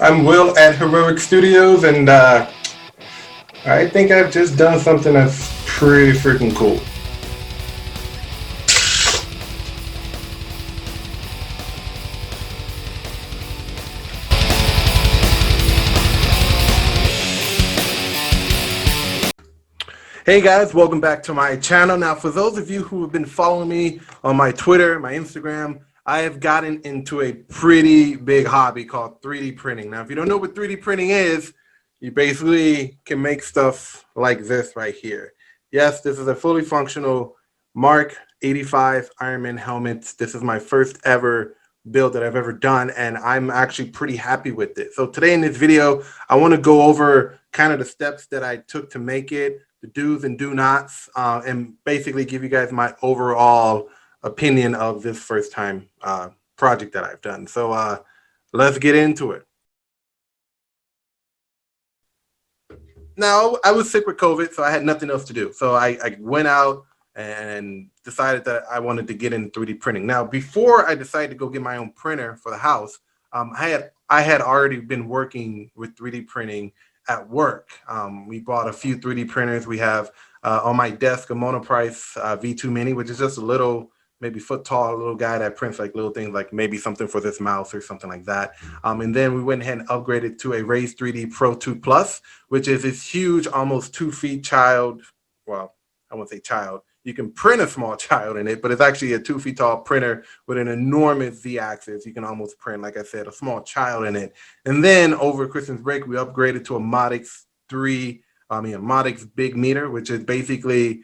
I'm Will at Heroic Studios, and I think I've just done something that's pretty freaking cool. Hey guys, welcome back to my channel. Now, for those of you who have been following me on my Twitter, my Instagram, I have gotten into a pretty big hobby called 3D printing. Now, if you don't know what 3D printing is, you basically can make stuff like this right here. Yes, this is a fully functional Mark 85 Ironman helmet. This is my first ever build that I've ever done, and I'm actually pretty happy with it. So today in this video, I want to go over kind of the steps that I took to make it, the do's and do nots, and basically give you guys my overall opinion of this first time project that I've done. So let's get into it. Now, I was sick with COVID, so I had nothing else to do. So I went out and decided that I wanted to get into 3D printing. Now, before I decided to go get my own printer for the house, I had already been working with 3D printing at work. We bought a few 3D printers. We have on my desk a Motorized V2 Mini, which is just a little, maybe foot tall, little guy that prints like little things, like maybe something for this mouse or something like that. And then we went ahead and upgraded to a Raise 3D Pro 2 Plus, which is this huge, almost 2 feet child. Well, I won't say child. You can print a small child in it, but it's actually a 2 feet tall printer with an enormous Z-axis. You can almost print, like I said, a small child in it. And then over Christmas break, we upgraded to a Modix Big Meter, which is basically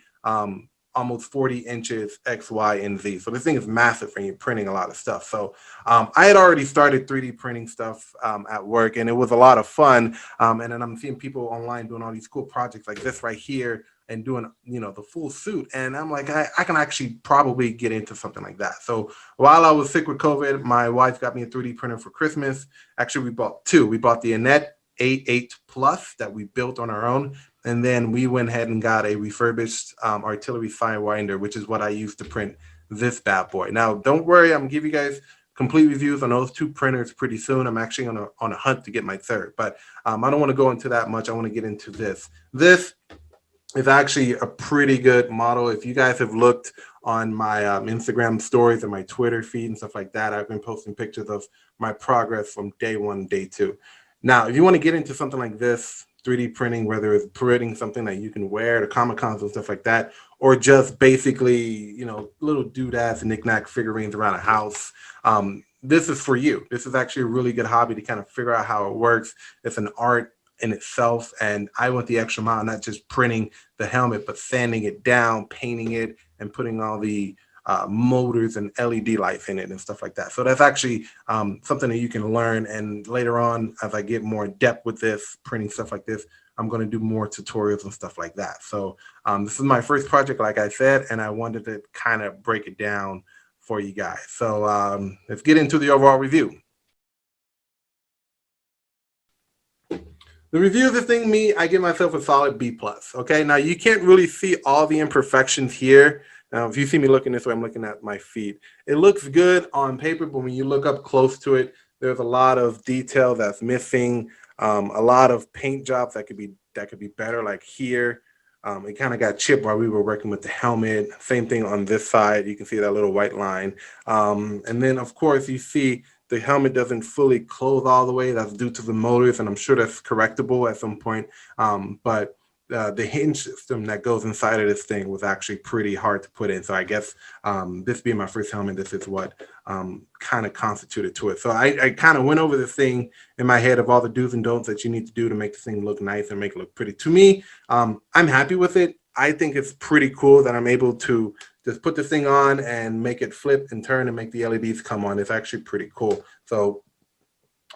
almost 40 inches X, Y, and Z. So this thing is massive when you're printing a lot of stuff. So I had already started 3D printing stuff at work, and it was a lot of fun. And then I'm seeing people online doing all these cool projects like this right here and doing, the full suit. And I'm like, I can actually probably get into something like that. So while I was sick with COVID, my wife got me a 3D printer for Christmas. Actually, we bought two. We bought the Annette A8 Plus that we built on our own. And then we went ahead and got a refurbished artillery Firewinder, which is what I used to print this bad boy. Now, don't worry, I'm gonna give you guys complete reviews on those two printers pretty soon. I'm actually on a hunt to get my third, but I don't want to go into that much. I want to get into this. This is actually a pretty good model. If you guys have looked on my Instagram stories and my Twitter feed and stuff like that, I've been posting pictures of my progress from day one, day two. Now, if you want to get into something like this, 3D printing, whether it's printing something that you can wear to Comic Cons and stuff like that, or just basically, little doodads and knickknack figurines around a house, this is for you. This is actually a really good hobby to kind of figure out how it works. It's an art in itself, and I went the extra mile, not just printing the helmet, but sanding it down, painting it, and putting all the motors and LED lights in it and stuff like that. So that's actually something that you can learn. And later on, as I get more in depth with this, printing stuff like this, I'm going to do more tutorials and stuff like that. So this is my first project, like I said, and I wanted to kind of break it down for you guys. So let's get into the overall review. The review of the thing, I give myself a solid B plus. Okay, now you can't really see all the imperfections here. Now, if you see me looking this way, I'm looking at my feet. It looks good on paper, but when you look up close to it, there's a lot of detail that's missing. A lot of paint jobs that could be better. Like here, it kind of got chipped while we were working with the helmet. Same thing on this side. You can see that little white line. And then, of course, you see the helmet doesn't fully close all the way. That's due to the motors, and I'm sure that's correctable at some point. But the hinge system that goes inside of this thing was actually pretty hard to put in. So I guess this being my first helmet, this is what kind of constituted to it. So I kind of went over this thing in my head of all the do's and don'ts that you need to do to make this thing look nice and make it look pretty. To me, I'm happy with it. I think it's pretty cool that I'm able to just put this thing on and make it flip and turn and make the LEDs come on. It's actually pretty cool. So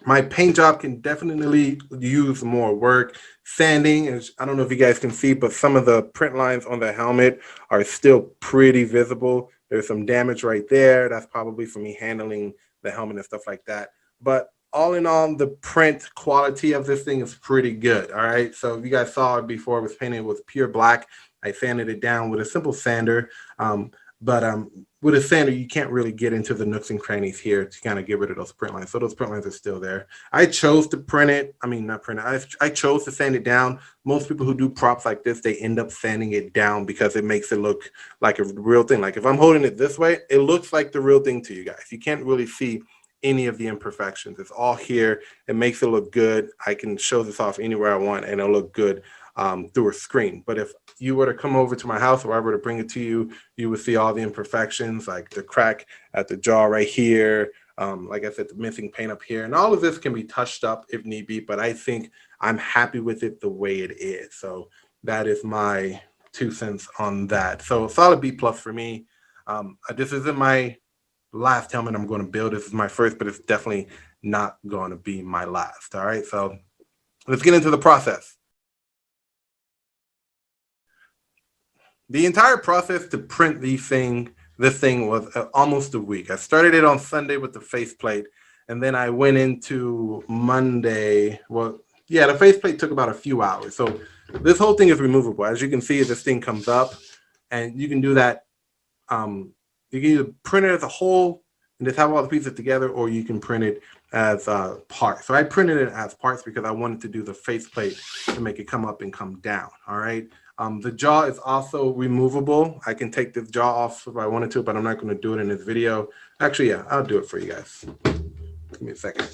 my paint job can definitely use more work. Sanding, I don't know if you guys can see, but some of the print lines on the helmet are still pretty visible. There's some damage right there. That's probably for me handling the helmet and stuff like that. But all in all, the print quality of this thing is pretty good. All right. So if you guys saw it before, it was painted with pure black. I sanded it down with a simple sander. But with a sander, you can't really get into the nooks and crannies here to kind of get rid of those print lines. So those print lines are still there. I chose to print it. I mean, not print it. I chose to sand it down. Most people who do props like this, they end up sanding it down because it makes it look like a real thing. Like if I'm holding it this way, it looks like the real thing to you guys. You can't really see any of the imperfections. It's all here. It makes it look good. I can show this off anywhere I want and it'll look good through a screen. But if you were to come over to my house or I were to bring it to you, you would see all the imperfections, like the crack at the jaw right here. Like I said, the missing paint up here. And all of this can be touched up if need be, but I think I'm happy with it the way it is. So that is my 2 cents on that. So a solid B plus for me. This isn't my last helmet I'm going to build. This is my first, but it's definitely not going to be my last. All right, so let's get into the process. The entire process to print this thing was almost a week. I started it on Sunday with the faceplate, and then I went into Monday. Well, yeah, the faceplate took about a few hours. So this whole thing is removable. As you can see, this thing comes up, and you can do that. You can either print it as a whole and just have all the pieces together, or you can print it as parts. So I printed it as parts because I wanted to do the faceplate to make it come up and come down. All right. The jaw is also removable. I can take this jaw off if I wanted to, but I'm not going to do it in this video. Actually, yeah, I'll do it for you guys. Give me a second.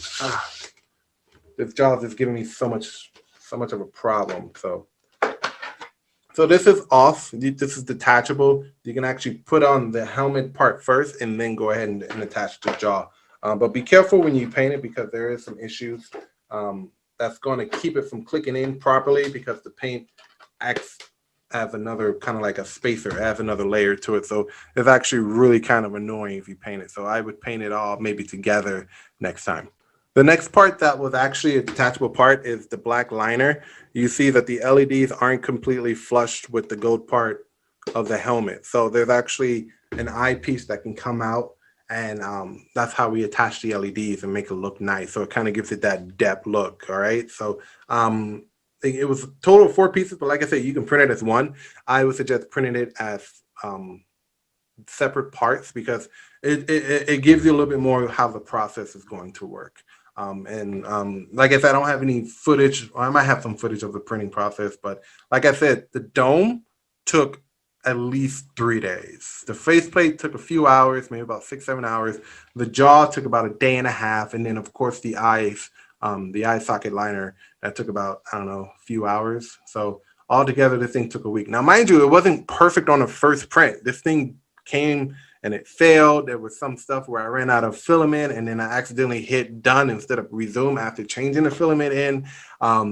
This jaw is giving me so much of a problem. So this is off. This is detachable. You can actually put on the helmet part first and then go ahead and attach the jaw. But be careful when you paint it because there is some issues that's going to keep it from clicking in properly because the paint acts as another kind of like a spacer, adds another layer to it. So it's actually really kind of annoying if you paint it. So I would paint it all maybe together next time. The next part that was actually a detachable part is the black liner. You see that the LEDs aren't completely flushed with the gold part of the helmet. So there's actually an eyepiece that can come out, and that's how we attach the LEDs and make it look nice. So it kind of gives it that depth look, all right? So it was a total of 4 pieces, but like I said, you can print it as one. I would suggest printing it as separate parts because it gives you a little bit more of how the process is going to work. Like I said, I don't have any footage. Or I might have some footage of the printing process, but like I said, the dome took at least 3 days. The faceplate took a few hours, maybe about 6-7 hours. The jaw took about a day and a half, and then of course the eyes, the eye socket liner that took about, I don't know, a few hours. So altogether, this thing took a week. Now, mind you, it wasn't perfect on the first print. This thing came and it failed. There was some stuff where I ran out of filament and then I accidentally hit done instead of resume after changing the filament in.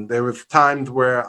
There was times where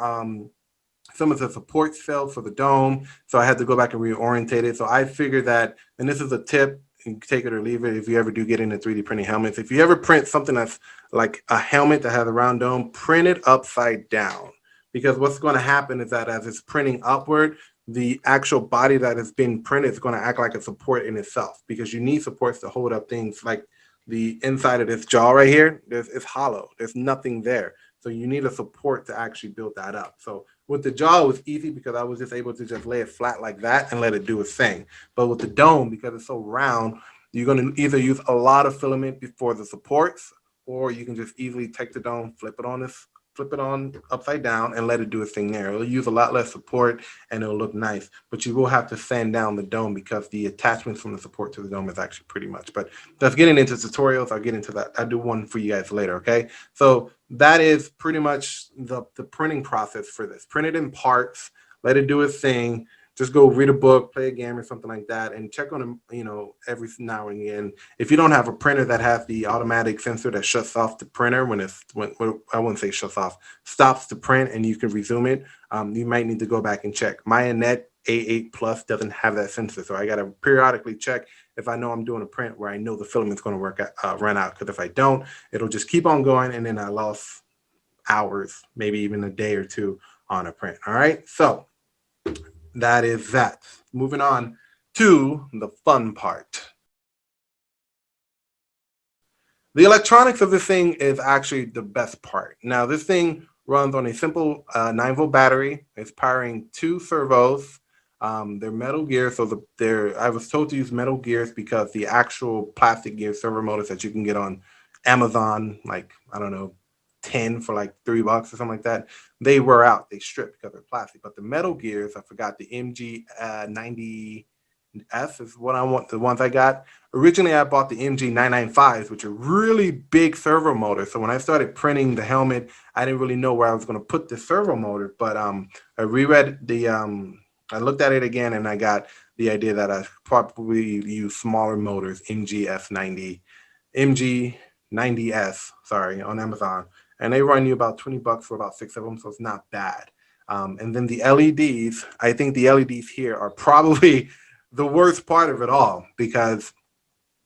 some of the supports failed for the dome, so I had to go back and reorientate it. So I figured that, and this is a tip, you can take it or leave it if you ever do get into 3D printing helmets. If you ever print something that's like a helmet that has a round dome, print it upside down. Because what's going to happen is that as it's printing upward, the actual body that is being printed is going to act like a support in itself because you need supports to hold up things like the inside of this jaw right here. It's hollow. There's nothing there. So you need a support to actually build that up. So with the jaw, it was easy because I was just able to just lay it flat like that and let it do its thing. But with the dome, because it's so round, you're going to either use a lot of filament before the supports, or you can just easily take the dome, flip it on upside down and let it do its thing there. It'll use a lot less support and it'll look nice, but you will have to sand down the dome because the attachments from the support to the dome is actually pretty much. But that's getting into tutorials. I'll get into that. I'll do one for you guys later, okay? So that is pretty much the printing process for this. Print it in parts, let it do its thing. Just go read a book, play a game or something like that, and check on them, every now and again. If you don't have a printer that has the automatic sensor that shuts off the printer when I wouldn't say shuts off, stops the print and you can resume it, you might need to go back and check. My Annette A8 Plus doesn't have that sensor, so I got to periodically check if I know I'm doing a print where I know the filament's going to run out. Because if I don't, it'll just keep on going, and then I lost hours, maybe even a day or two on a print. All right, so that is that. Moving on to the fun part. The electronics of this thing is actually the best part. Now, this thing runs on a simple 9-volt battery. It's powering 2 servos. They're metal gear, so I was told to use metal gears because the actual plastic gear servo motors that you can get on Amazon, like I don't know, 10 for like $3 or something like that, they wear out, they strip because they're plastic. But the metal gears, I forgot the MG90 S is what I want. The ones I got originally, I bought the MG995s, which are really big servo motors. So when I started printing the helmet, I didn't really know where I was going to put the servo motor. But I reread I looked at it again, and I got the idea that I probably use smaller motors, MG90S, sorry, on Amazon, and they run you about $20 for about 6 of them, so it's not bad. And then the LEDs, I think the LEDs here are probably the worst part of it all because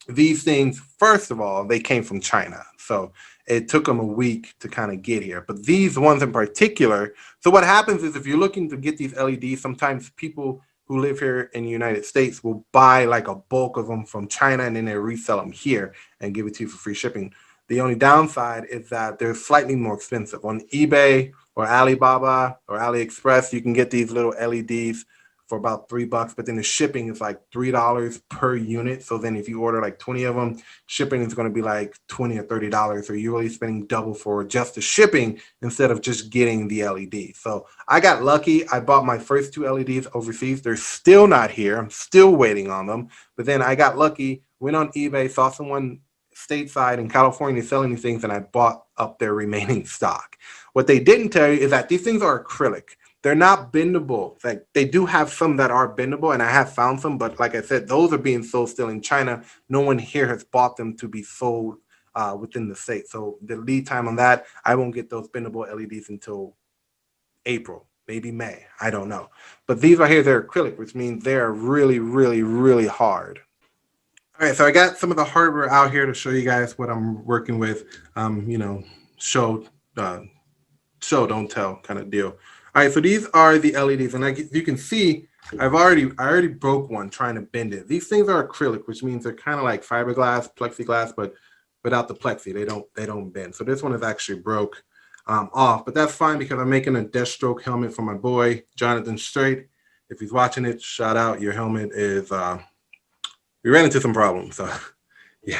these things, first of all, they came from China. So it took them a week to kind of get here. But these ones in particular, so what happens is if you're looking to get these LEDs, sometimes people who live here in the United States will buy like a bulk of them from China and then they resell them here and give it to you for free shipping. The only downside is that they're slightly more expensive. On eBay or Alibaba or AliExpress, you can get these little LEDs for about $3, but then the shipping is like $3 per unit. So then if you order like 20 of them, shipping is going to be like $20 or $30. So you're really spending double for just the shipping instead of just getting the LED. So I got lucky. I bought my first two LEDs overseas. They're still not here. I'm still waiting on them. But then I got lucky, went on eBay, saw someone stateside in California selling these things, and I bought up their remaining stock. What they didn't tell you is that these things are acrylic. They're not bendable. Like they do have some that are bendable, and I have found some, but like I said, those are being sold still in China. No one here has bought them to be sold within the state. So the lead time on that, I won't get those bendable LEDs until April, maybe May. I don't know. But these right here, they're acrylic, which means they're really, really, really hard. All right, so I got some of the hardware out here to show you guys what I'm working with. You know, show uh, show don't tell kind of deal. All right, so these are the LEDs, and you can see I already broke one trying to bend it. These things are acrylic, which means they're kind of like fiberglass, plexiglass, but without the plexi, they don't bend. So this one is actually broke off, but that's fine because I'm making a Deathstroke helmet for my boy Jonathan Strait. If he's watching it, shout out. Your helmet is we ran into some problems, so yeah.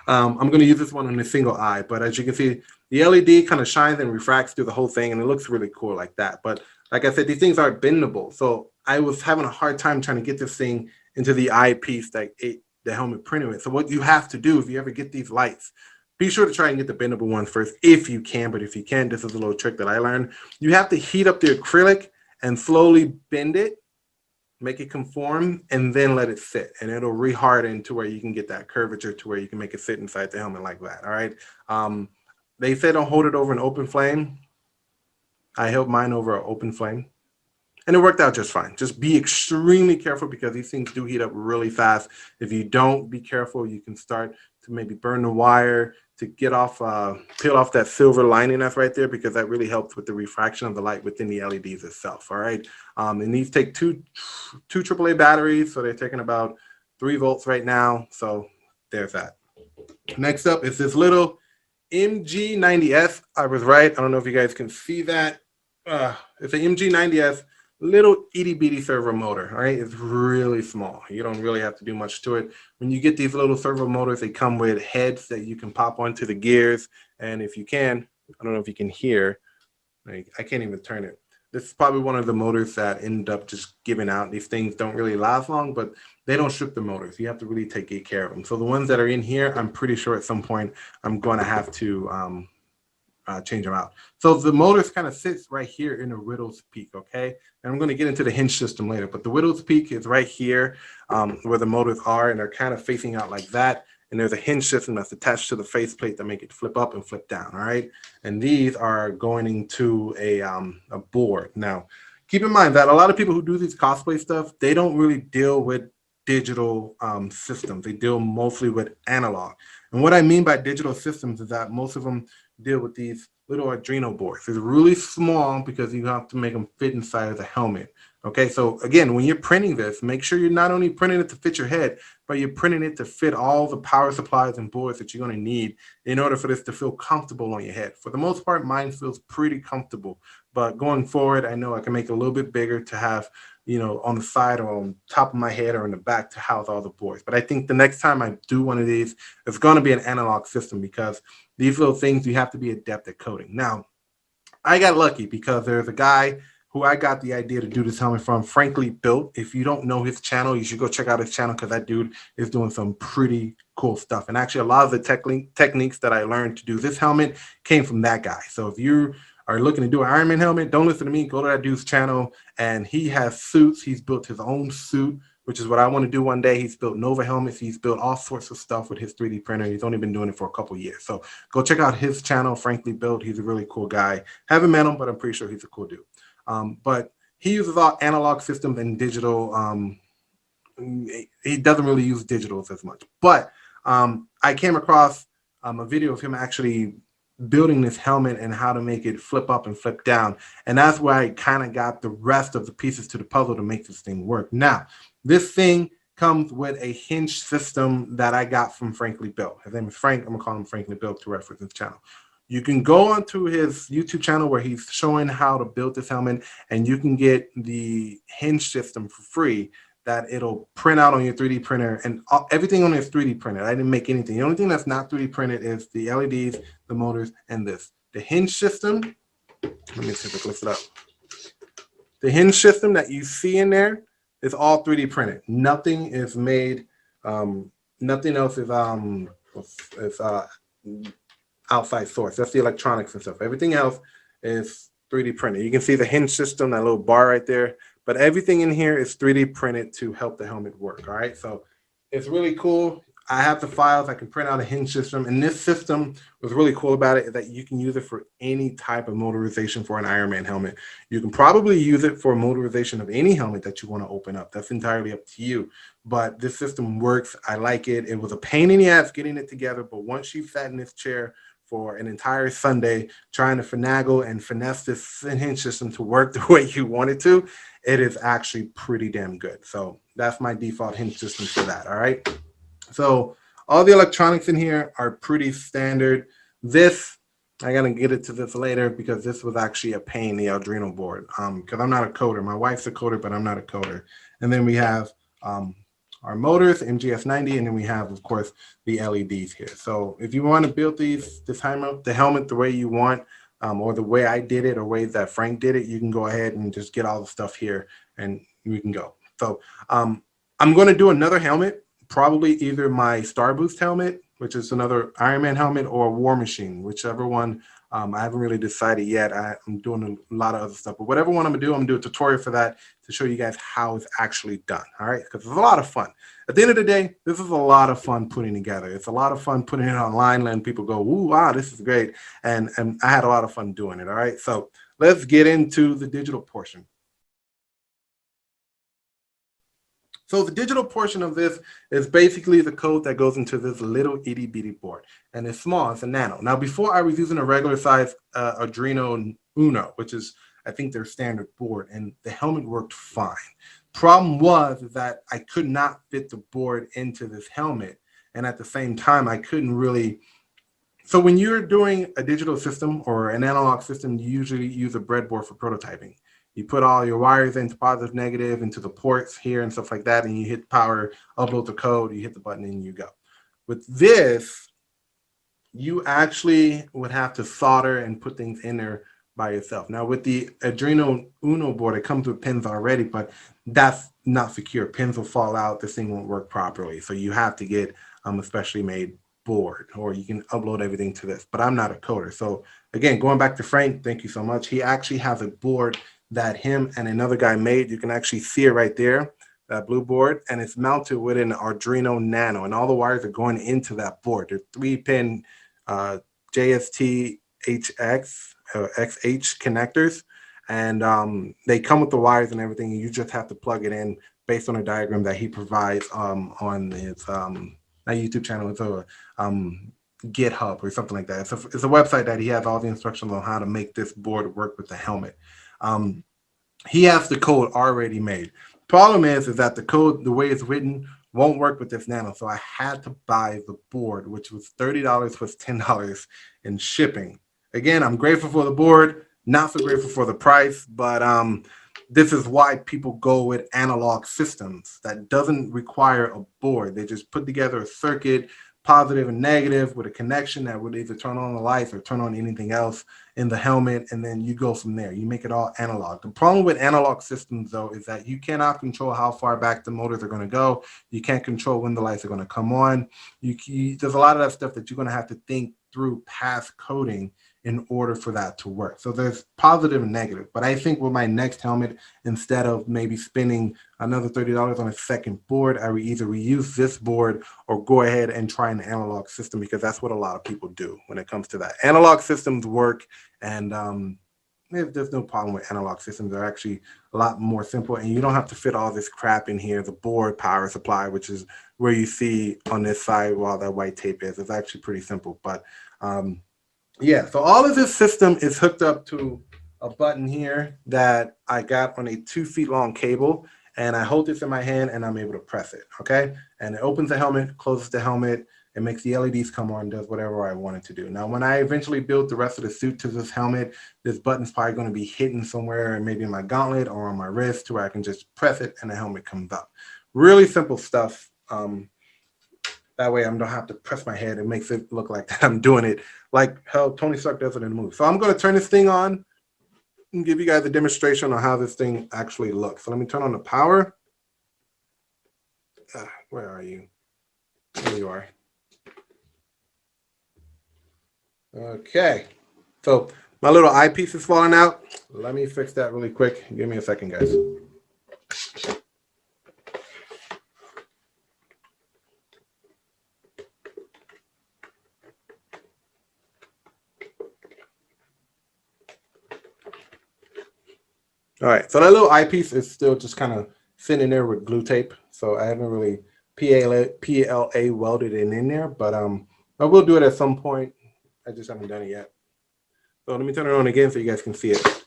I'm going to use this one on a single eye, but as you can see, the LED kind of shines and refracts through the whole thing, and it looks really cool like that. But like I said, these things aren't bendable, so I was having a hard time trying to get this thing into the eyepiece that the helmet printed with. So what you have to do if you ever get these lights, be sure to try and get the bendable ones first if you can. But if you can, this is a little trick that I learned. You have to heat up the acrylic and slowly bend it, make it conform, and then let it sit, and it'll reharden to where you can get that curvature to where you can make it sit inside the helmet like that. All right. They say don't hold it over an open flame. I held mine over an open flame, and it worked out just fine. Just be extremely careful because these things do heat up really fast. If you don't be careful, you can start to maybe burn the wire, to get off, peel off that silver lining that's right there, because that really helps with the refraction of the light within the LEDs itself. All right. And these take two AAA batteries, so they're taking about 3 volts right now. So there's that. Next up is this little MG90S. I was right. I don't know if you guys can see that. It's an MG90S, little itty bitty servo motor. All right, it's really small. You don't really have to do much to it. When you get these little servo motors, they come with heads that you can pop onto the gears. And if you can, I don't know if you can hear, like, I can't even turn it. This is probably one of the motors that end up just giving out. These things don't really last long, but they don't strip the motors. You have to really take good care of them. So the ones that are in here, I'm pretty sure at some point I'm going to have to change them out. So the motors kind of sits right here in the Riddle's peak, okay? And I'm going to get into the hinge system later, but the Riddle's peak is right here where the motors are, and they're kind of facing out like that. And there's a hinge system that's attached to the faceplate that make it flip up and flip down, all right? And these are going into a board. Now, keep in mind that a lot of people who do these cosplay stuff, they don't really deal with digital systems. They deal mostly with analog. And what I mean by digital systems is that most of them deal with these little Arduino boards. It's really small because you have to make them fit inside of the helmet. Okay, so again, when you're printing this, make sure you're not only printing it to fit your head, but you're printing it to fit all the power supplies and boards that you're going to need in order for this to feel comfortable on your head. For the most part, mine feels pretty comfortable, but going forward, I know I can make it a little bit bigger to have on the side or on top of my head or in the back to house all the boards. But I think the next time I do one of these, it's going to be an analog system because these little things you have to be adept at coding. Now, I got lucky because there's a guy who I got the idea to do this helmet from, Frankly Built. If you don't know his channel, you should go check out his channel because that dude is doing some pretty cool stuff. And actually, a lot of the techniques that I learned to do this helmet came from that guy. So if you are looking to do an Iron Man helmet, don't listen to me. Go to that dude's channel, and he has suits. He's built his own suit, which is what I want to do one day. He's built Nova helmets. He's built all sorts of stuff with his 3D printer. He's only been doing it for a couple years. So go check out his channel, Frankly Built. He's a really cool guy. Haven't met him, but I'm pretty sure he's a cool dude. But he uses all analog systems and digital. He doesn't really use digitals as much. But I came across a video of him actually building this helmet and how to make it flip up and flip down. And that's where I kind of got the rest of the pieces to the puzzle to make this thing work. Now, this thing comes with a hinge system that I got from Frankly Built. His name is Frank. I'm going to call him Frankly Built to reference his channel. You can go onto his YouTube channel where he's showing how to build this helmet, and you can get the hinge system for free that it'll print out on your 3D printer, and everything on it is 3D printed. I didn't make anything. The only thing that's not 3D printed is the LEDs, the motors, and this. The hinge system, let me see if I can lift it up. The hinge system that you see in there is all 3D printed. Nothing is made, nothing else is outside source. That's the electronics and stuff. Everything else is 3D printed. You can see the hinge system, that little bar right there. But everything in here is 3D printed to help the helmet work. All right. So it's really cool. I have the files. I can print out a hinge system. And this system, what's really cool about it is that you can use it for any type of motorization for an Iron Man helmet. You can probably use it for motorization of any helmet that you want to open up. That's entirely up to you. But this system works. I like it. It was a pain in the ass getting it together. But once you sat in this chair for an entire Sunday trying to finagle and finesse this hinge system to work the way you want it to, it is actually pretty damn good. So that's my default hinge system for that. All right. So all the electronics in here are pretty standard. This, I gotta get into this later because this was actually a pain, the Arduino board. Because I'm not a coder. My wife's a coder, but I'm not a coder. And then we have our motors, MGS90, and then we have, of course, the LEDs here. So if you want to build the helmet the way you want, or the way I did it, or way that Frank did it, you can go ahead and just get all the stuff here, and we can go. So I'm going to do another helmet, probably either my Star Boost helmet, which is another Iron Man helmet, or War Machine, whichever one. I haven't really decided yet. I'm doing a lot of other stuff, but whatever one I'm gonna do a tutorial for that to show you guys how it's actually done. All right, because it's a lot of fun. At the end of the day, this is a lot of fun putting together. It's a lot of fun putting it online, letting people go, "Ooh, wow, this is great," and I had a lot of fun doing it. All right, so let's get into the digital portion. So the digital portion of this is basically the code that goes into this little itty bitty board, and it's small, it's a nano. Now, before I was using a regular size Arduino Uno, which is, I think, their standard board, and the helmet worked fine. Problem was that I could not fit the board into this helmet, and at the same time, I couldn't really. So when you're doing a digital system or an analog system, you usually use a breadboard for prototyping. You put all your wires into positive, negative, into the ports here and stuff like that, and you hit power, upload the code, you hit the button, and you go. With this, you actually would have to solder and put things in there by yourself. Now, with the Arduino Uno board, it comes with pins already, but that's not secure. Pins will fall out, this thing won't work properly. So you have to get a specially made board, or you can upload everything to this. But I'm not a coder. So again, going back to Frank, thank you so much. He actually has a board that him and another guy made. You can actually see it right there, that blue board, and it's mounted with an Arduino Nano, and all the wires are going into that board. They're 3-pin JST HX XH connectors, and they come with the wires and everything. And you just have to plug it in based on a diagram that he provides on his not YouTube channel. It's a GitHub or something like that. It's a website that he has all the instructions on how to make this board work with the helmet. He has the code already made. Problem is that the code, the way it's written, won't work with this Nano. So I had to buy the board, which was $30 plus $10 in shipping. Again, I'm grateful for the board, not so grateful for the price, but this is why people go with analog systems that doesn't require a board. They just put together a circuit, positive and negative, with a connection that would either turn on the lights or turn on anything else in the helmet, and then you go from there. You make it all analog. The problem with analog systems, though, is that you cannot control how far back the motors are going to go. You can't control when the lights are going to come on. There's a lot of that stuff that you're going to have to think through past coding in order for that to work. So there's positive and negative. But I think with my next helmet, instead of maybe spending another $30 on a second board, I would either reuse this board or go ahead and try an analog system, because that's what a lot of people do when it comes to that. Analog systems work, and there's no problem with analog systems. They're actually a lot more simple, and you don't have to fit all this crap in here. The board, power supply, which is where you see on this side while that white tape is. It's actually pretty simple. But yeah, so all of this system is hooked up to a button here that I got on a 2 feet long cable, and I hold this in my hand and I'm able to press it, okay? And it opens the helmet, closes the helmet, it makes the LEDs come on, does whatever I want it to do. Now, when I eventually build the rest of the suit to this helmet, this button's probably going to be hidden somewhere, maybe in my gauntlet or on my wrist, to where I can just press it and the helmet comes up. Really simple stuff. That way I don't have to press my head. It makes it look like that I'm doing it like how Tony Stark does it in the movie. So I'm going to turn this thing on and give you guys a demonstration on how this thing actually looks. So let me turn on the power. Where are you? There you are. Okay. So my little eyepiece is falling out. Let me fix that really quick. Give me a second, guys. All right, so that little eyepiece is still just kind of sitting there with glue tape. So I haven't really PLA welded it in there, but I will do it at some point. I just haven't done it yet. So let me turn it on again so you guys can see it.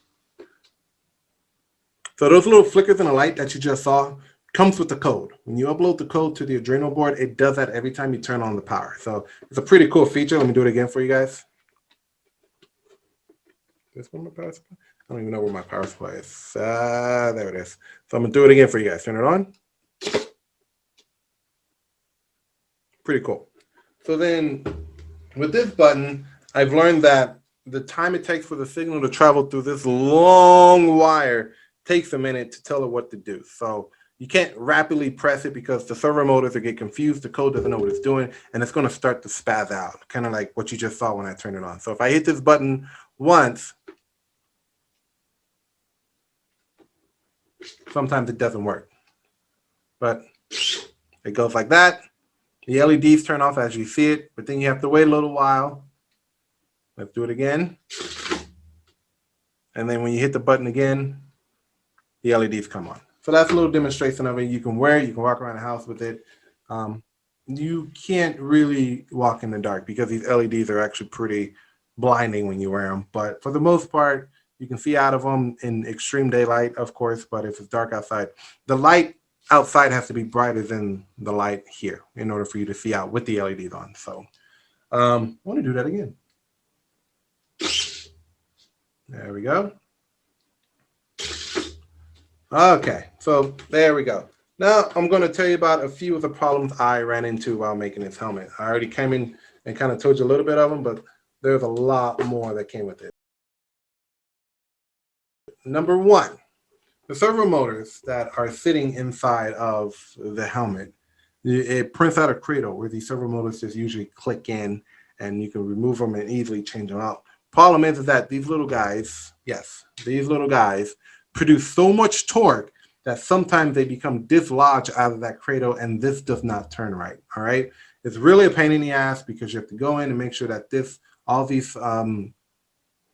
So those little flickers in the light that you just saw comes with the code. When you upload the code to the Adreno board, it does that every time you turn on the power. So it's a pretty cool feature. Let me do it again for you guys. This one, my power supply? I don't even know where my power supply is. There it is. So I'm gonna do it again for you guys. Turn it on. Pretty cool. So then with this button, I've learned that the time it takes for the signal to travel through this long wire takes a minute to tell it what to do. So you can't rapidly press it because the servo motors will get confused. The code doesn't know what it's doing, and it's going to start to spaz out, kind of like what you just saw when I turned it on. So if I hit this button once, sometimes it doesn't work, but it goes like that. The LEDs turn off as you see it, but then you have to wait a little while. Let's do it again. And then when you hit the button again, the LEDs come on. So that's a little demonstration of it. You can wear it. You can walk around the house with it. You can't really walk in the dark because these LEDs are actually pretty blinding when you wear them. But for the most part, you can see out of them in extreme daylight, of course. But if it's dark outside, the light outside has to be brighter than the light here in order for you to see out with the LEDs on. So I want to do that again. There we go. Okay, so there we go. Now I'm going to tell you about a few of the problems I ran into while making this helmet. I already came in and kind of told you a little bit of them, but there's a lot more that came with it. Number one, the servo motors that are sitting inside of the helmet, it prints out a cradle where these servo motors just usually click in, and you can remove them and easily change them out. Problem is that these little guys, yes, these little guys produce so much torque that sometimes they become dislodged out of that cradle, and this does not turn right. All right, it's really a pain in the ass because you have to go in and make sure that all these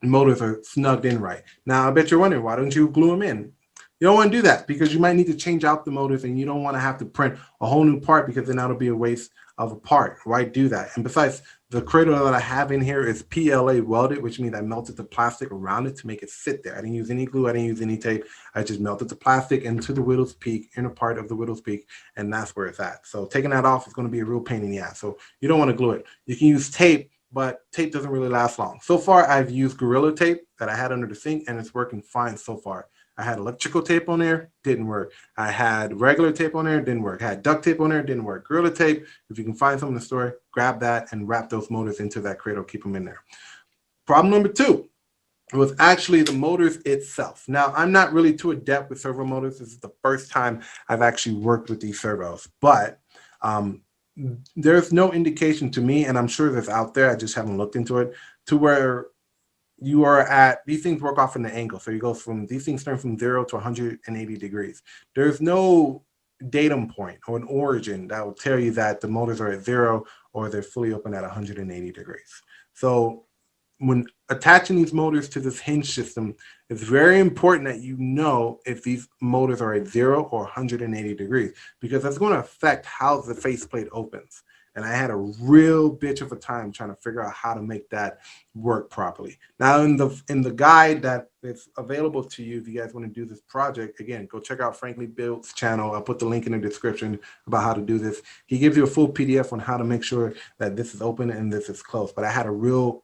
motors are snugged in right. Now I bet you're wondering, why don't you glue them in? You don't want to do that because you might need to change out the motors, and you don't want to have to print a whole new part because then that'll be a waste of a part. Why do that? And besides, the cradle that I have in here is PLA welded, which means I melted the plastic around it to make it fit there. I didn't use any glue. I didn't use any tape. I just melted the plastic into the widow's peak, inner part of the widow's peak, and that's where it's at. So taking that off is going to be a real pain in the ass. So you don't want to glue it. You can use tape, but tape doesn't really last long. So far, I've used Gorilla Tape that I had under the sink, and it's working fine so far. I had electrical tape on there, didn't work. I had regular tape on there, didn't work. I had duct tape on there, didn't work. Gorilla tape, if you can find some in the store, grab that and wrap those motors into that cradle, keep them in there. Problem number two was actually the motors itself. Now, I'm not really too adept with servo motors. This is the first time I've actually worked with these servos, but um, there's no indication to me, and I'm sure there's out there, I just haven't looked into it, to where you are at, these things work off in the angle. So you go from, these things turn from 0 to 180 degrees. There's no datum point or an origin that will tell you that the motors are at 0 or they're fully open at 180 degrees. So when attaching these motors to this hinge system, it's very important that you know if these motors are at 0 or 180 degrees, because that's going to affect how the faceplate opens. And I had a real bitch of a time trying to figure out how to make that work properly. Now, in the guide that is available to you, if you guys want to do this project, again, go check out Frankly Built's channel. I'll put the link in the description about how to do this. He gives you a full PDF on how to make sure that this is open and this is closed. But I had a real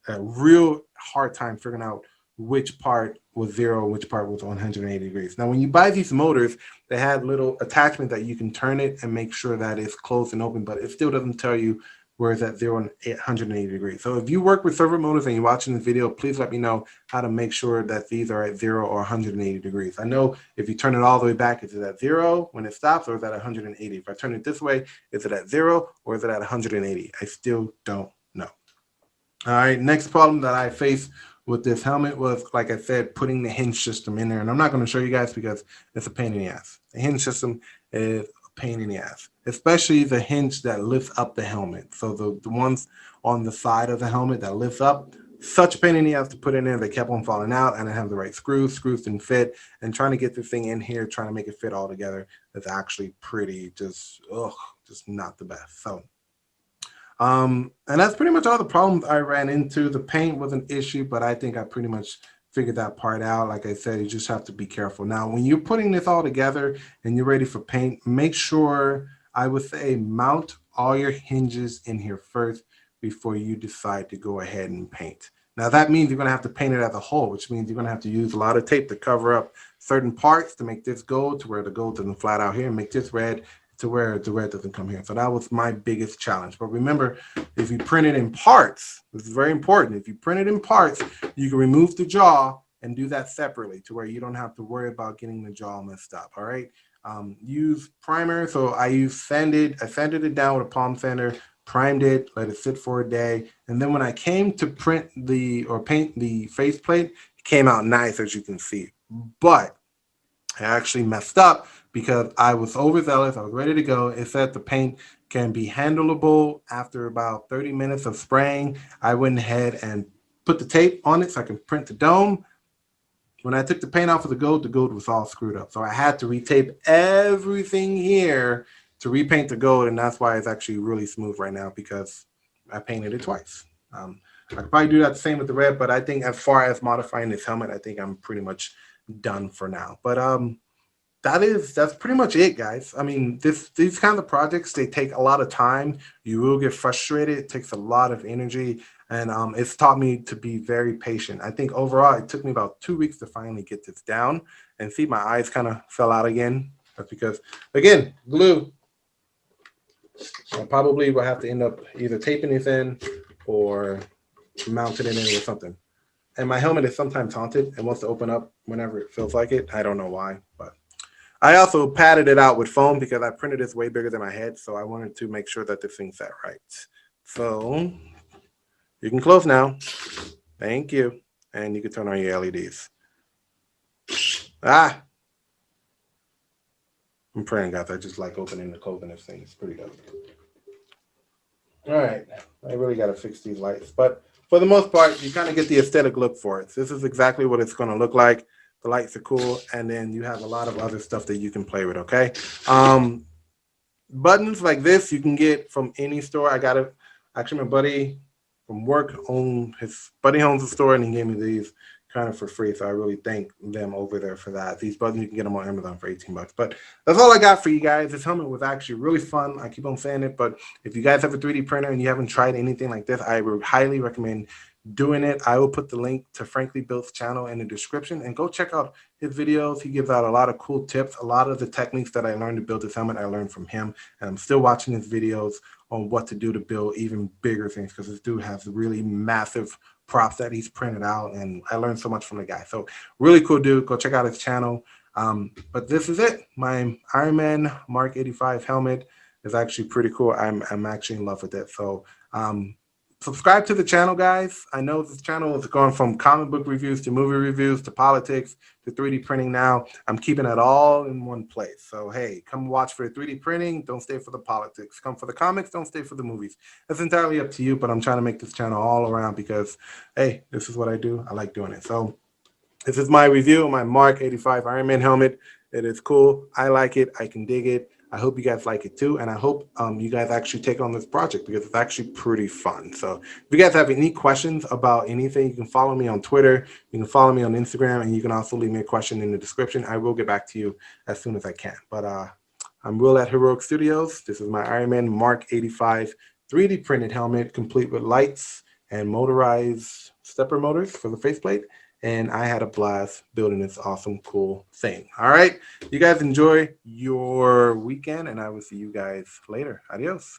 hard time figuring out which part was 0, which part was 180 degrees. Now, when you buy these motors, they have little attachments that you can turn it and make sure that it's closed and open, but it still doesn't tell you where it's at 0 and 180 degrees. So if you work with servo motors and you're watching this video, please let me know how to make sure that these are at 0 or 180 degrees. I know if you turn it all the way back, is it at 0 when it stops, or is it at 180? If I turn it this way, is it at 0 or is it at 180? I still don't know. All right, next problem that I faced with this helmet was, like I said, putting the hinge system in there. And I'm not going to show you guys because it's a pain in the ass. The hinge system is a pain in the ass, especially the hinge that lifts up the helmet. So the ones on the side of the helmet that lifts up, such a pain in the ass to put in there. They kept on falling out, and I have the right screws didn't fit. And trying to get this thing in here, trying to make it fit all together is actually pretty just not the best. So and that's pretty much all the problems I ran into. The paint was an issue, but I think I pretty much figured that part out. Like I said, you just have to be careful. Now, when you're putting this all together and you're ready for paint, make sure, I would say, mount all your hinges in here first before you decide to go ahead and paint. Now, that means you're going to have to paint it as a whole, which means you're going to have to use a lot of tape to cover up certain parts to make this gold, to where the gold doesn't flat out here, and make this red to where the red doesn't come here. So that was my biggest challenge. But remember, if you print it in parts, this is very important. If you print it in parts, you can remove the jaw and do that separately to where you don't have to worry about getting the jaw messed up. All right. Use primer. So I sanded it down with a palm sander, primed it, let it sit for a day. And then when I came to paint the faceplate, it came out nice, as you can see. But I actually messed up because I was overzealous. I was ready to go. It said the paint can be handleable after about 30 minutes of spraying. I went ahead and put the tape on it so I can print the dome. When I took the paint off of the gold was all screwed up. So I had to retape everything here to repaint the gold, and that's why it's actually really smooth right now, because I painted it twice. I could probably do that the same with the red, but I think as far as modifying this helmet, I think I'm pretty much done for now. But that's pretty much it, guys. I mean, these kinds of projects, they take a lot of time. You will get frustrated. It takes a lot of energy, and it's taught me to be very patient. I think overall it took me about 2 weeks to finally get this down. And see, my eyes kind of fell out again. That's because, again, glue. I probably will have to end up either taping this in or mounting it in with something. And my helmet is sometimes haunted and wants to open up whenever it feels like it. I don't know why, but I also padded it out with foam because I printed this way bigger than my head, so I wanted to make sure that this thing sat right. So you can close now. Thank you. And you can turn on your LEDs. I'm praying, guys. I just like opening and closing this thing. It's pretty dope. All right. I really got to fix these lights. But for the most part, you kind of get the aesthetic look for it. This is exactly what it's going to look like. The lights are cool. And then you have a lot of other stuff that you can play with, okay? Buttons like this you can get from any store. I got it. Actually, my buddy from work owns a store, and he gave me these kind of for free. So I really thank them over there for that. These buttons, you can get them on Amazon for 18 bucks. But that's all I got for you guys. This helmet was actually really fun. I keep on saying it, but if you guys have a 3D printer and you haven't tried anything like this, I would highly recommend doing it. I will put the link to Frankly Built's channel in the description, and go check out his videos. He gives out a lot of cool tips. A lot of the techniques that I learned to build this helmet, I learned from him, and I'm still watching his videos on what to do to build even bigger things, because this dude has really massive props that he's printed out, and I learned so much from the guy. So really cool dude. Go check out his channel. But this is it. My Iron Man Mark 85 helmet is actually pretty cool. I'm actually in love with it. So subscribe to the channel, guys. I know this channel is going from comic book reviews to movie reviews to politics to 3D printing now. I'm keeping it all in one place. So, hey, come watch for the 3D printing. Don't stay for the politics. Come for the comics. Don't stay for the movies. It's entirely up to you, but I'm trying to make this channel all around because, hey, this is what I do. I like doing it. So this is my review of my Mark 85 Iron Man helmet. It is cool. I like it. I can dig it. I hope you guys like it too. And I hope you guys actually take on this project, because it's actually pretty fun. So if you guys have any questions about anything, you can follow me on Twitter. You can follow me on Instagram. And you can also leave me a question in the description. I will get back to you as soon as I can. But I'm Will at Heroic Studios. This is my Iron Man Mark 85 3D printed helmet, complete with lights and motorized stepper motors for the faceplate. And I had a blast building this awesome, cool thing. All right. You guys enjoy your weekend, and I will see you guys later. Adios.